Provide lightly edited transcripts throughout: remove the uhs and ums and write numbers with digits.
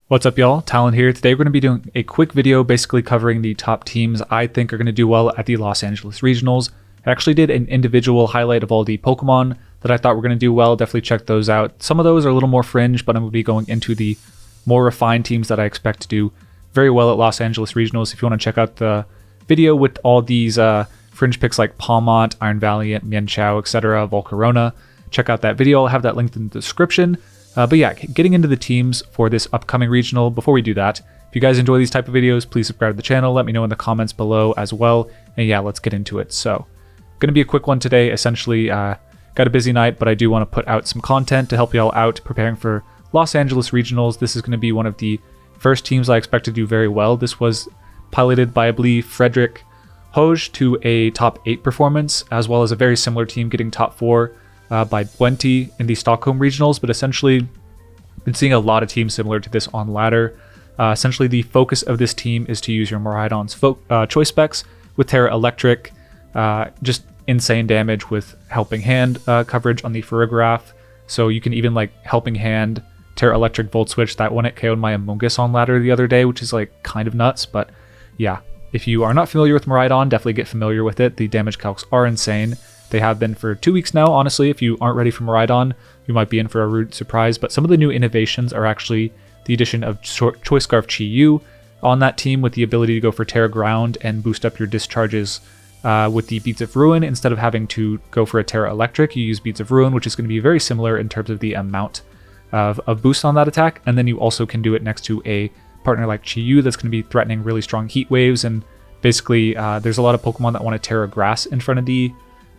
What's up, y'all? Talon here. Today we're going to be doing a quick video basically covering the top teams I think are going to do well at the Los Angeles Regionals. I actually did an individual highlight of all the Pokemon that I thought were going to do well. Definitely check those out. Some of those are a little more fringe, but I'm going to be going into the more refined teams that I expect to do very well at Los Angeles Regionals. If you want to check out the video with all these fringe picks like Palmont, Iron Valiant, Mienshao, etc., Volcarona, check out that video. I'll have that linked in the description. But yeah, getting into the teams for this upcoming regional. Before we do that, if you guys enjoy these type of videos, please subscribe to the channel. Let me know in the comments below as well. And yeah, let's get into it. So, going to be a quick one today. Essentially, got a busy night, but I do want to put out some content to help y'all out preparing for Los Angeles Regionals. This is going to be one of the first teams I expect to do very well. This was piloted by, I believe, Frederick Hoge to a top 8 performance, as well as a very similar team getting top 4 by Buenti in the Stockholm Regionals, but essentially been seeing a lot of teams similar to this on ladder. Essentially, the focus of this team is to use your Miraidon's choice specs with Tera Electric, just insane damage with Helping Hand coverage on the Farigiraf. So you can even like Helping Hand, Tera Electric, Volt Switch. That one it KO'd my Amoonguss on ladder the other day, which is like kind of nuts. But yeah, if you are not familiar with Miraidon, definitely get familiar with it. The damage calcs are insane. They have been for 2 weeks now. Honestly, if you aren't ready for Miraidon, you might be in for a rude surprise. But some of the new innovations are actually the addition of Choice Scarf Chi-Yu on that team with the ability to go for Terra Ground and boost up your discharges with the Beads of Ruin. Instead of having to go for a Terra Electric, you use Beads of Ruin, which is going to be very similar in terms of the amount of boost on that attack. And then you also can do it next to a partner like Chi-Yu that's going to be threatening really strong heat waves. And basically, there's a lot of Pokemon that want to Terra Grass in front of the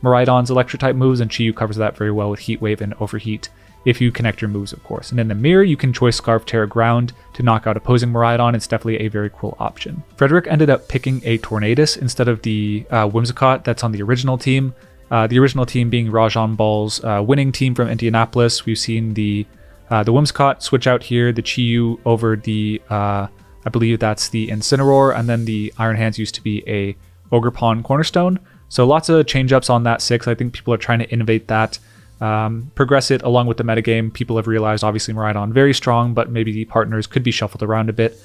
Miraidon's electric type moves, and Chi-Yu covers that very well with Heat Wave and Overheat if you connect your moves, of course. And in the mirror, you can Choice Scarf Terra Ground to knock out opposing Miraidon. It's definitely a very cool option. Frederick ended up picking a Tornadus instead of the Whimsicott that's on the original team. The original team being Rajan Ball's winning team from Indianapolis. We've seen the Whimsicott switch out here, the Chi-Yu over the, I believe that's the Incineroar, and then the Iron Hands used to be a Ogerpon Cornerstone. So lots of change-ups on that 6. I think people are trying to innovate that, progress it along with the metagame. People have realized, obviously, Miraidon very strong, but maybe the partners could be shuffled around a bit.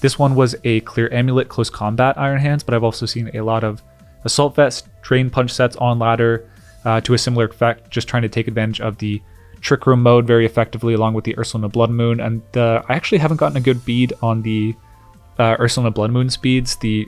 This one was a Clear Amulet Close Combat Iron Hands, but I've also seen a lot of Assault Vest, Drain Punch sets on ladder to a similar effect, just trying to take advantage of the Trick Room mode very effectively along with the Ursaluna Blood Moon. And I actually haven't gotten a good bead on the Ursaluna Blood Moon speeds. The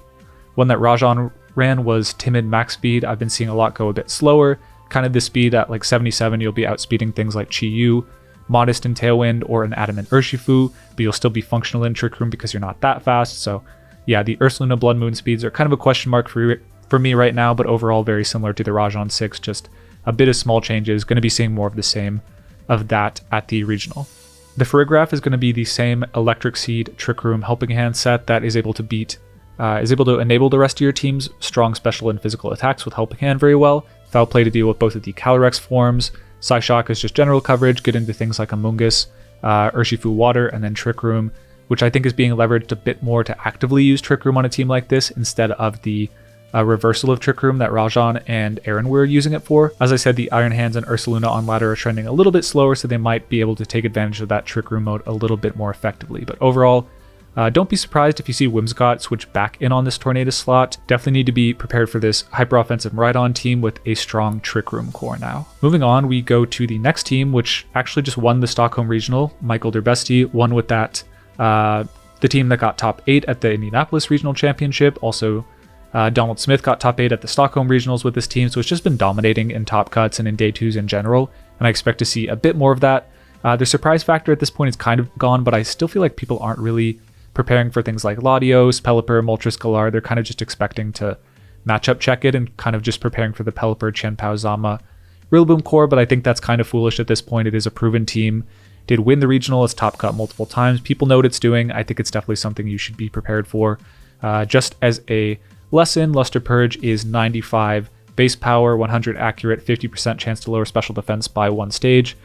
one that Rajan ran was Timid Max Speed. I've been seeing a lot go a bit slower. Kind of this speed at like 77, you'll be outspeeding things like Chi-Yu, Modest in Tailwind, or an Adamant Urshifu, but you'll still be functional in Trick Room because you're not that fast. So yeah, the Ursaluna Blood Moon speeds are kind of a question mark for me right now, but overall very similar to the Rajan 6, just a bit of small changes. Going to be seeing more of the same of that at the regional. The Farigiraf is going to be the same Electric Seed Trick Room Helping Hand set that is able to enable the rest of your team's strong special and physical attacks with Helping Hand very well. Foul Play to deal with both of the Calyrex forms. Psyshock is just general coverage, get into things like Amoonguss, Urshifu Water, and then Trick Room, which I think is being leveraged a bit more to actively use Trick Room on a team like this instead of the reversal of Trick Room that Rajan and Aaron were using it for. As I said, the Iron Hands and Ursaluna on ladder are trending a little bit slower, so they might be able to take advantage of that Trick Room mode a little bit more effectively. But overall, don't be surprised if you see Whimsicott switch back in on this Tornadus slot. Definitely need to be prepared for this hyper offensive Miraidon team with a strong Trick Room core now. Moving on, we go to the next team, which actually just won the Stockholm Regional. Michael Derbesti won with that, the team that got top 8 at the Indianapolis Regional Championship. Also, Donald Smith got top 8 at the Stockholm Regionals with this team, so it's just been dominating in top cuts and in day 2s in general, and I expect to see a bit more of that. The surprise factor at this point is kind of gone, but I still feel like people aren't really preparing for things like Latios, Pelipper, Moltres, Galar. They're kind of just expecting to matchup check it and kind of just preparing for the Pelipper, Chien-Pao, Zama, Rillaboom core, but I think that's kind of foolish at this point. It is a proven team. Did win the regional, it's top cut multiple times. People know what it's doing. I think it's definitely something you should be prepared for. Just as a lesson, Luster Purge is 95 base power, 100 accurate, 50% chance to lower special defense by 1 stage.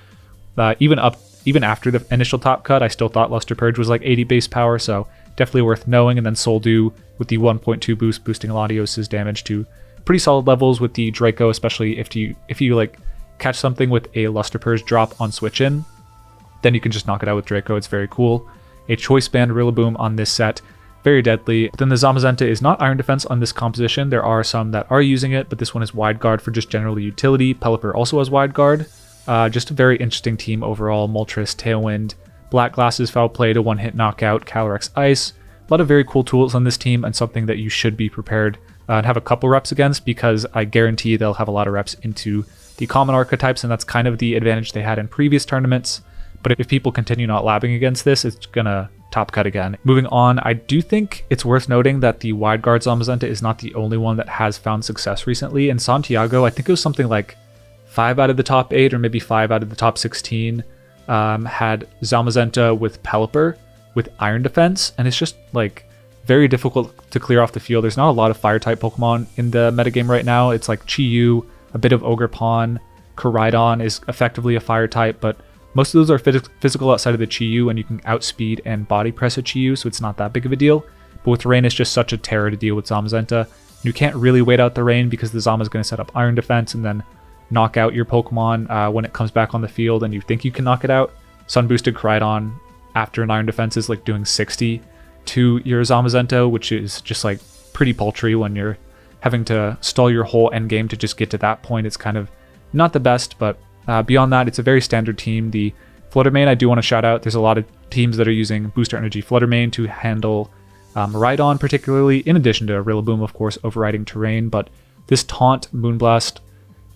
Even after the initial top cut, I still thought Luster Purge was like 80 base power, so definitely worth knowing. And then Soldew with the 1.2 boost, boosting Latios' damage to pretty solid levels with the Draco, especially if you like catch something with a Luster Purge drop on switch in, then you can just knock it out with Draco. It's very cool. a Choice Band Rillaboom on this set. Very deadly. But then the Zamazenta is not Iron Defense on this composition. There are some that are using it, but this one is Wide Guard for just general utility. Pelipper also has Wide Guard. Just a very interesting team overall. Moltres, Tailwind, Black Glasses, Foul Play to one-hit knockout, Calyrex Ice. A lot of very cool tools on this team and something that you should be prepared and have a couple reps against, because I guarantee they'll have a lot of reps into the common archetypes, and that's kind of the advantage they had in previous tournaments. But if people continue not labbing against this, it's gonna top cut again. Moving on, I do think it's worth noting that the Wide Guard Zamazenta is not the only one that has found success recently. In Santiago, I think it was something like 5 out of the top 8 or maybe 5 out of the top 16 had Zamazenta with Pelipper with Iron Defense, and it's just like very difficult to clear off the field. There's not a lot of fire type Pokemon in the metagame right now. It's like Chi-Yu, a bit of Ogerpon, Koraidon is effectively a fire type, but most of those are physical outside of the Chi-Yu, and you can outspeed and body press a Chi-Yu, so it's not that big of a deal. But with rain, it's just such a terror to deal with Zamazenta. You can't really wait out the rain because the Zama is going to set up Iron Defense and then knock out your Pokemon when it comes back on the field and you think you can knock it out. Sun Boosted Koraidon after an Iron Defense is like doing 60 to your Zamazenta, which is just like pretty paltry when you're having to stall your whole end game to just get to that point. It's kind of not the best, but beyond that, it's a very standard team. The Fluttermane, I do want to shout out. There's a lot of teams that are using Booster Energy Fluttermane to handle Miraidon particularly, in addition to Rillaboom, of course, overriding terrain. But this Taunt, Moonblast,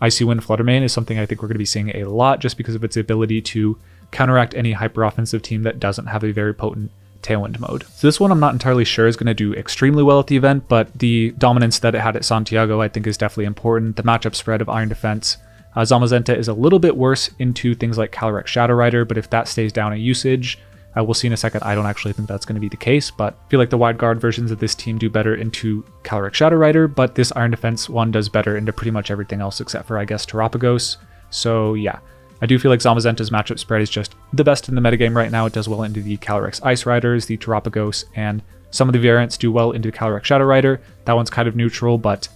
Icy Wind Fluttermane is something I think we're going to be seeing a lot just because of its ability to counteract any hyper-offensive team that doesn't have a very potent Tailwind mode. So this one I'm not entirely sure is going to do extremely well at the event, but the dominance that it had at Santiago I think is definitely important. The matchup spread of Iron Defense. Zamazenta is a little bit worse into things like Calyrex Shadow Rider, but if that stays down in usage, we'll see in a second, I don't actually think that's going to be the case, but I feel like the Wide Guard versions of this team do better into Calyrex Shadow Rider, but this Iron Defense one does better into pretty much everything else except for, I guess, Terapagos. So yeah, I do feel like Zamazenta's matchup spread is just the best in the metagame right now. It does well into the Calyrex Ice Riders, the Terapagos, and some of the variants do well into the Calyrex Shadow Rider. That one's kind of neutral, but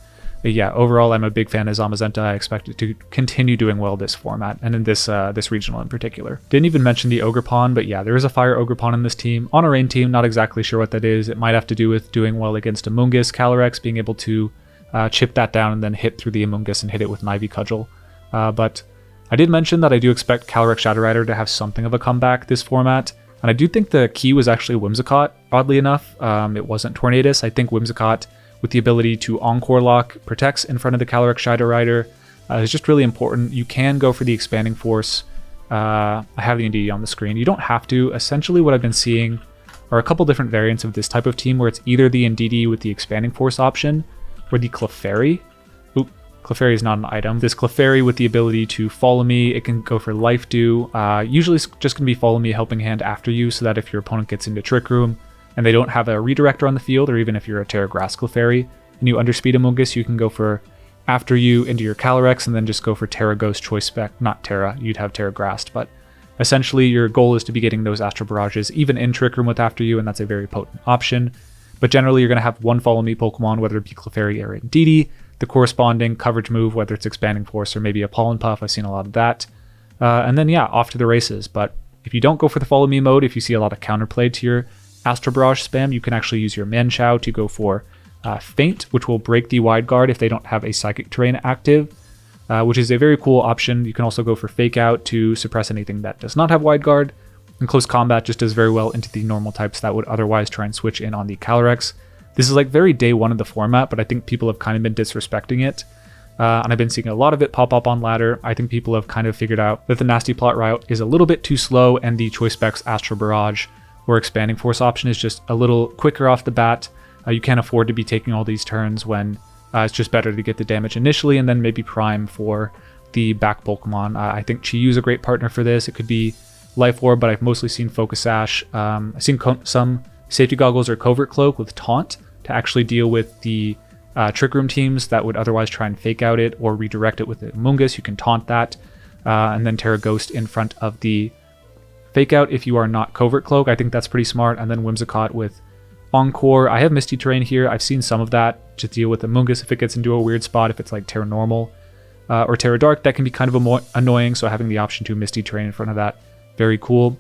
yeah, overall, I'm a big fan of Zamazenta. I expect it to continue doing well this format, and in this regional in particular. Didn't even mention the Ogerpon, but yeah, there is a Fire Ogerpon in this team. On a Rain team, not exactly sure what that is. It might have to do with doing well against Amoonguss Calyrex, being able to chip that down and then hit through the Amoonguss and hit it with an Ivy Cudgel. But I did mention that I do expect Calyrex Shadow Rider to have something of a comeback this format, and I do think the key was actually Whimsicott, oddly enough. It wasn't Tornadus. I think Whimsicott, with the ability to Encore Lock, protects in front of the Calyrex Shadow Rider, is just really important. You can go for the Expanding Force. I have the NDD on the screen. You don't have to. Essentially what I've been seeing are a couple different variants of this type of team where it's either the NDD with the Expanding Force option or the Clefairy. Oop, Clefairy is not an item. This Clefairy with the ability to Follow Me, it can go for Life Dew. Usually it's just going to be Follow Me Helping Hand after you, so that if your opponent gets into Trick Room and they don't have a redirector on the field, or even if you're a Tera Grass Clefairy and you underspeed Amoonguss, you can go for after you into your Calyrex and then just go for Tera Ghost Choice Spec. Not Tera, you'd have Tera Grassed, but essentially your goal is to be getting those Astral Barrages even in Trick Room with after you, and that's a very potent option. But generally you're going to have one Follow Me Pokemon, whether it be Clefairy or Indeedee, the corresponding coverage move, whether it's Expanding Force or maybe a Pollen Puff. I've seen a lot of that. And then yeah, off to the races. But if you don't go for the Follow Me mode, if you see a lot of counterplay to your Astral Barrage spam, you can actually use your Manchow to go for Feint, which will break the Wide Guard if they don't have a Psychic Terrain active, which is a very cool option. You can also go for Fake Out to suppress anything that does not have Wide Guard. And Close Combat just does very well into the normal types that would otherwise try and switch in on the Calyrex. This is like very day one of the format, but I think people have kind of been disrespecting it. And I've been seeing a lot of it pop up on ladder. I think people have kind of figured out that the Nasty Plot route is a little bit too slow, and the Choice Specs Astral Barrage or Expanding Force option is just a little quicker off the bat. You can't afford to be taking all these turns when it's just better to get the damage initially and then maybe prime for the back Pokemon. I think Chi-Yu is a great partner for this. It could be Life Orb, but I've mostly seen Focus Sash. I've seen some Safety Goggles or Covert Cloak with Taunt to actually deal with the Trick Room teams that would otherwise try and Fake Out it or redirect it with the Amoonguss. You can Taunt that, and then Tera Ghost in front of the Fake Out if you are not Covert Cloak. I think that's pretty smart. And then Whimsicott with Encore. I have Misty Terrain here. I've seen some of that to deal with Amoonguss if it gets into a weird spot, if it's like Terra Normal or Terra Dark. That can be kind of annoying, so having the option to Misty Terrain in front of that, very cool.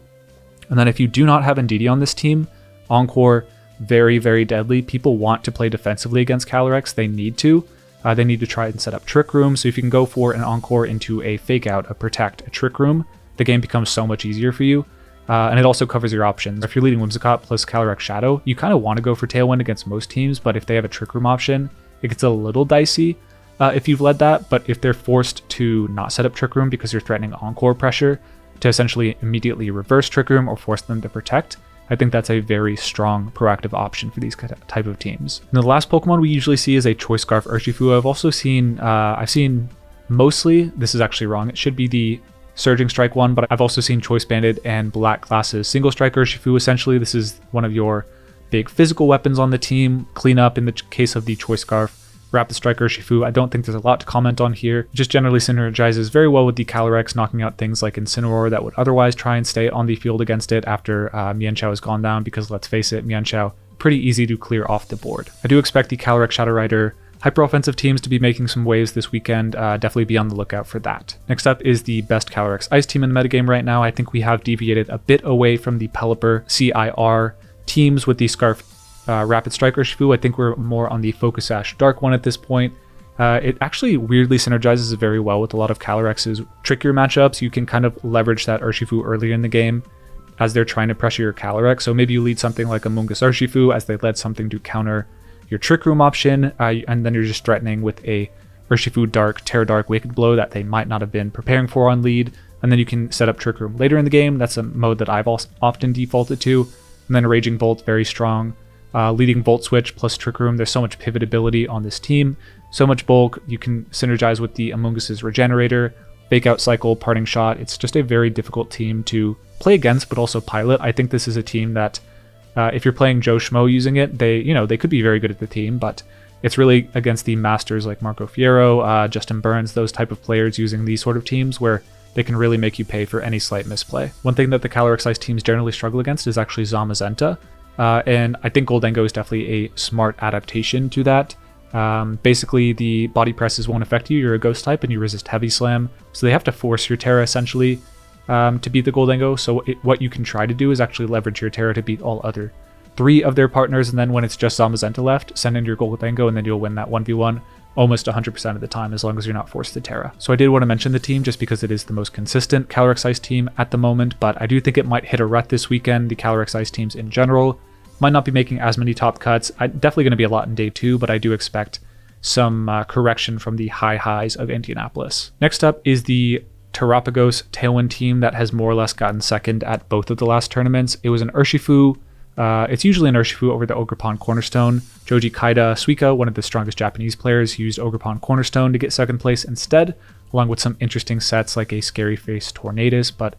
And then if you do not have Ndidi on this team, Encore, very, very deadly. People want to play defensively against Calyrex. They need to. They need to try and set up Trick Room. So if you can go for an Encore into a Fake Out, a Protect, a Trick Room, the game becomes so much easier for you. And it also covers your options. If you're leading Whimsicott plus Calyrex Shadow, you kind of want to go for Tailwind against most teams, but if they have a Trick Room option, it gets a little dicey if you've led that. But if they're forced to not set up Trick Room because you're threatening Encore pressure to essentially immediately reverse Trick Room or force them to protect, I think that's a very strong proactive option for these type of teams. And the last Pokemon we usually see is a Choice Scarf Urshifu. I've also seen, mostly, this is actually wrong, it should be the Surging Strike one, but I've also seen Choice Banded and Black Glasses Single Strike Urshifu. Essentially, this is one of your big physical weapons on the team. Clean up in the case of the Choice Scarf. Rapid Strike Urshifu, I don't think there's a lot to comment on here. It just generally synergizes very well with the Calyrex, knocking out things like Incineroar that would otherwise try and stay on the field against it after Mienshao has gone down, because let's face it, Mienshao, pretty easy to clear off the board. I do expect the Calyrex Shadow Rider Hyper Offensive teams to be making some waves this weekend. Definitely be on the lookout for that. Next up is the best Calyrex Ice team in the metagame right now. I think we have deviated a bit away from the Pelipper CIR teams with the Scarf Rapid Strike Urshifu. I think we're more on the Focus Sash Dark one at this point. It actually weirdly synergizes very well with a lot of Calyrex's trickier matchups. You can kind of leverage that Urshifu earlier in the game as they're trying to pressure your Calyrex. So maybe you lead something like Amoonguss Urshifu as they led something to counter your Trick Room option, and then you're just threatening with a Urshifu Dark, Tera Dark Wicked Blow that they might not have been preparing for on lead, and then you can set up Trick Room later in the game. That's a mode that I've often defaulted to. And then Raging Bolt, very strong. Leading Volt Switch plus Trick Room. There's so much pivotability on this team, so much bulk. You can synergize with the Amoonguss's Regenerator, Fake Out Cycle, Parting Shot. It's just a very difficult team to play against, but also pilot. I think this is a team that, if you're playing Joe Schmo using it, they could be very good at the team, but it's really against the masters like Marco Fierro, Justin Burns, those type of players using these sort of teams where they can really make you pay for any slight misplay. One thing that the Calyrex Ice teams generally struggle against is actually Zamazenta. And I think Goldengo is definitely a smart adaptation to that. Basically, the body presses won't affect you. You're a ghost type and you resist heavy slam. So they have to force your Tera essentially to beat the Goldengo. So what you can try to do is actually leverage your Tera to beat all other 3 of their partners. And then when it's just Zamazenta left, send in your Goldengo and then you'll win that 1v1 almost 100% of the time as long as you're not forced to Tera. So I did want to mention the team just because it is the most consistent Calyrex Ice team at the moment. But I do think it might hit a rut this weekend. The Calyrex Ice teams in general might not be making as many top cuts. Definitely going to be a lot in day 2, but I do expect some correction from the high highs of Indianapolis. Next up is the Terapagos Tailwind team that has more or less gotten second at both of the last tournaments. It was an Urshifu. It's usually an Urshifu over the Ogerpon Cornerstone. Joji Kaida Suika, one of the strongest Japanese players, used Ogerpon Cornerstone to get second place instead, along with some interesting sets like a Scary Face Tornadus. But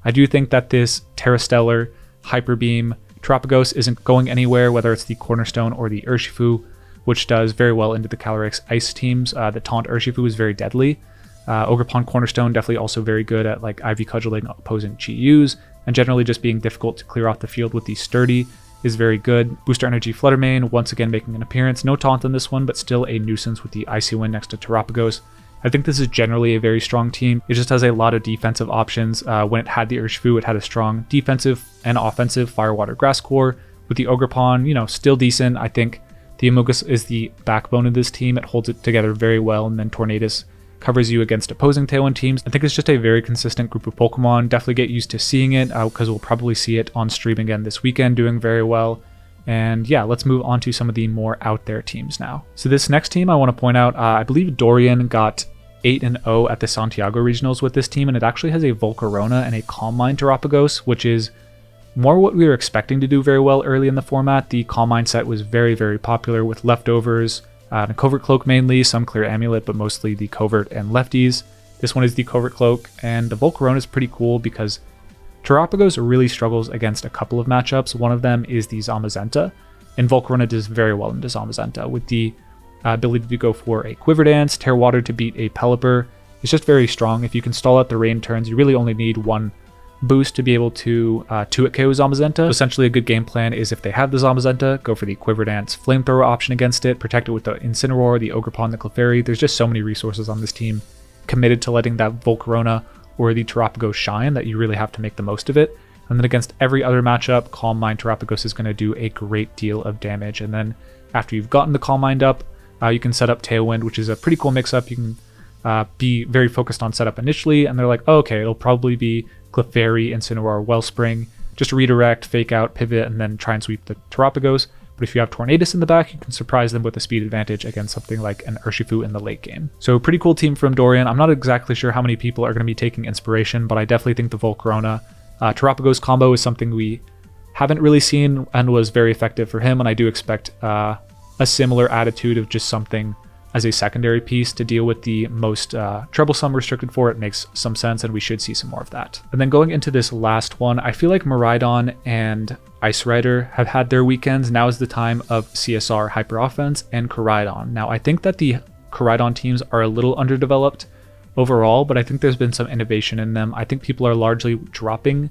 I do think that this Terrastellar Hyper Beam Terapagos isn't going anywhere, whether it's the Cornerstone or the Urshifu, which does very well into the Calyrex Ice teams. The Taunt Urshifu is very deadly. Ogerpon Cornerstone definitely also very good at like IV cudgeling opposing Chi-Yus, and generally just being difficult to clear off the field with the Sturdy is very good. Booster Energy Fluttermane once again making an appearance. No taunt on this one, but still a nuisance with the Icy Wind next to Terapagos. I think this is generally a very strong team. It just has a lot of defensive options. When it had the Urshifu, it had a strong defensive and offensive Firewater Grass Core. With the Ogerpon, still decent. I think the Amoonguss is the backbone of this team. It holds it together very well, and then Tornadus covers you against opposing Tailwind teams. I think it's just a very consistent group of Pokemon. Definitely get used to seeing it because we'll probably see it on stream again this weekend doing very well. And yeah, let's move on to some of the more out there teams now. So this next team I want to point out, I believe Dorian got 8-0 at the Santiago Regionals with this team, and it actually has a Volcarona and a Calm Mind Terapagos, which is more what we were expecting to do very well early in the format. The Calm Mind set was very, very popular with leftovers, and Covert Cloak mainly, some Clear Amulet, but mostly the Covert and Lefties. This one is the Covert Cloak, and the Volcarona is pretty cool because Terapagos really struggles against a couple of matchups. One of them is the Zamazenta, and Volcarona does very well into Zamazenta with the ability to go for a Quiver Dance, Tear Water to beat a Pelipper. It's just very strong. If you can stall out the rain turns, you really only need one boost to be able to 2-hit KO Zamazenta. So essentially a good game plan is if they have the Zamazenta, go for the Quiver Dance Flamethrower option against it, protect it with the Incineroar, the Ogerpon, the Clefairy. There's just so many resources on this team committed to letting that Volcarona or the Terapagos shine that you really have to make the most of it. And And then against every other matchup, Calm Mind Terapagos is going to do a great deal of damage. And then after you've gotten the Calm Mind up, you can set up Tailwind, which is a pretty cool mix-up. You can be very focused on setup initially, and they're like, oh, okay, it'll probably be Clefairy, Incineroar, Wellspring. Just redirect, fake out, pivot, and then try and sweep the Terapagos. But if you have Tornadus in the back, you can surprise them with a speed advantage against something like an Urshifu in the late game. So pretty cool team from Dorian. I'm not exactly sure how many people are going to be taking inspiration, but I definitely think the Volcarona Terapagos combo is something we haven't really seen and was very effective for him, and I do expect a similar attitude of just something as a secondary piece to deal with the most troublesome restricted for. It makes some sense, and we should see some more of that. And then going into this last one, I feel like Miraidon and Ice Rider have had their weekends. Now is the time of CSR Hyper Offense and Koraidon. Now I think that the Koraidon teams are a little underdeveloped overall, but I think there's been some innovation in them. I think people are largely dropping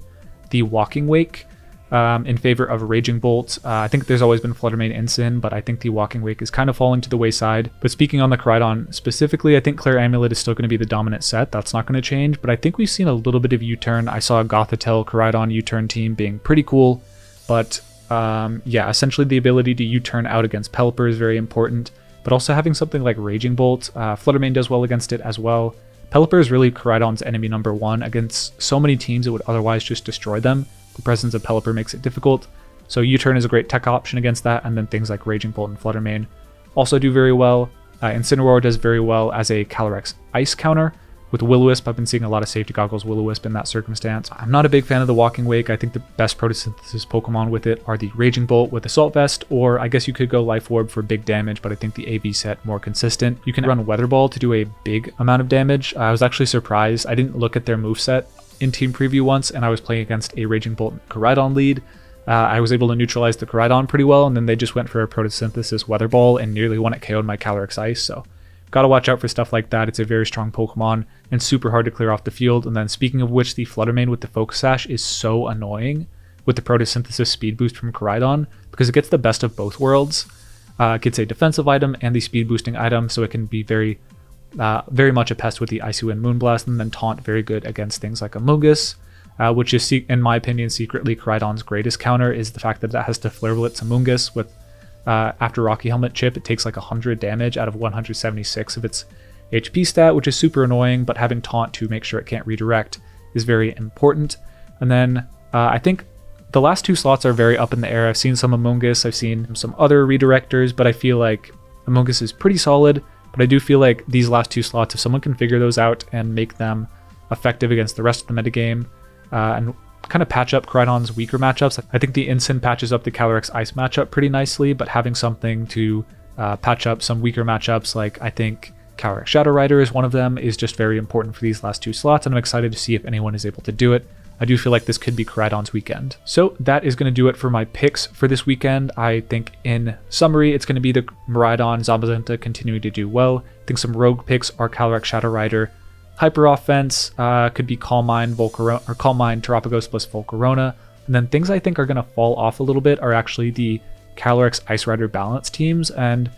the Walking Wake in favor of Raging Bolt. I think there's always been Flutter Mane Ensign, but I think the Walking Wake is kind of falling to the wayside. But speaking on the Koraidon specifically, I think Claire Amulet is still going to be the dominant set. That's not going to change, but I think we've seen a little bit of U-turn. I saw a Gothitelle Koraidon U-turn team being pretty cool, but yeah, essentially the ability to U-turn out against Pelipper is very important, but also having something like Raging Bolt. Flutter Mane does well against it as well. Pelipper is really Koraidon's enemy number one. Against so many teams, it would otherwise just destroy them. The presence of Pelipper makes it difficult, so U-turn is a great tech option against that, and then things like Raging Bolt and Flutter Mane also do very well. Incineroar does very well as a Calyrex Ice counter. With Will-O-Wisp, I've been seeing a lot of safety goggles Will-O-Wisp in that circumstance. I'm not a big fan of the Walking Wake. I think the best Photosynthesis Pokemon with it are the Raging Bolt with Assault Vest, or I guess you could go Life Orb for big damage, but I think the AV set more consistent. You can run Weather Ball to do a big amount of damage. I was actually surprised. I didn't look at their moveset in Team Preview once, and I was playing against a Raging Bolt Koraidon lead. I was able to neutralize the Koraidon pretty well, and then they just went for a Photosynthesis Weather Ball and nearly won it KO'd my Calyrex Ice, so gotta watch out for stuff like that. It's a very strong Pokemon and super hard to clear off the field. And then speaking of which, the Flutter Mane with the Focus Sash is so annoying with the Photosynthesis speed boost from Koraidon because it gets the best of both worlds. It gets a defensive item and the speed boosting item, so it can be very much a pest with the Icy Wind Moonblast, and then Taunt very good against things like Amoonguss, which is, in my opinion, secretly Koraidon's greatest counter is the fact that it has to Flare Blitz Amoonguss with after Rocky Helmet Chip. It takes like 100 damage out of 176 of its HP stat, which is super annoying, but having Taunt to make sure it can't redirect is very important. And then I think the last two slots are very up in the air. I've seen some Amoonguss, I've seen some other redirectors, but I feel like Amoonguss is pretty solid, but I do feel like these last two slots, if someone can figure those out and make them effective against the rest of the metagame, and kind of patch up Koraidon's weaker matchups. I think the Ensign patches up the Calyrex Ice matchup pretty nicely, but having something to patch up some weaker matchups, like I think Calyrex Shadow Rider is one of them, is just very important for these last two slots, and I'm excited to see if anyone is able to do it. I do feel like this could be Koraidon's weekend. So that is going to do it for my picks for this weekend. I think in summary, it's going to be the Miraidon, Zamazenta continuing to do well. I think some rogue picks are Calyrex Shadow Rider, Hyper Offense, could be Calm Mind, Terapagos plus Volcarona. And then things I think are going to fall off a little bit are actually the Calyrex Ice Rider balance teams. And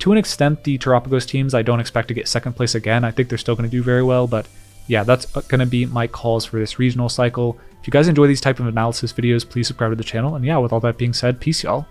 to an extent, the Terapagos teams I don't expect to get second place again. I think they're still going to do very well. But yeah, that's going to be my calls for this regional cycle. If you guys enjoy these type of analysis videos, please subscribe to the channel. And yeah, with all that being said, peace y'all.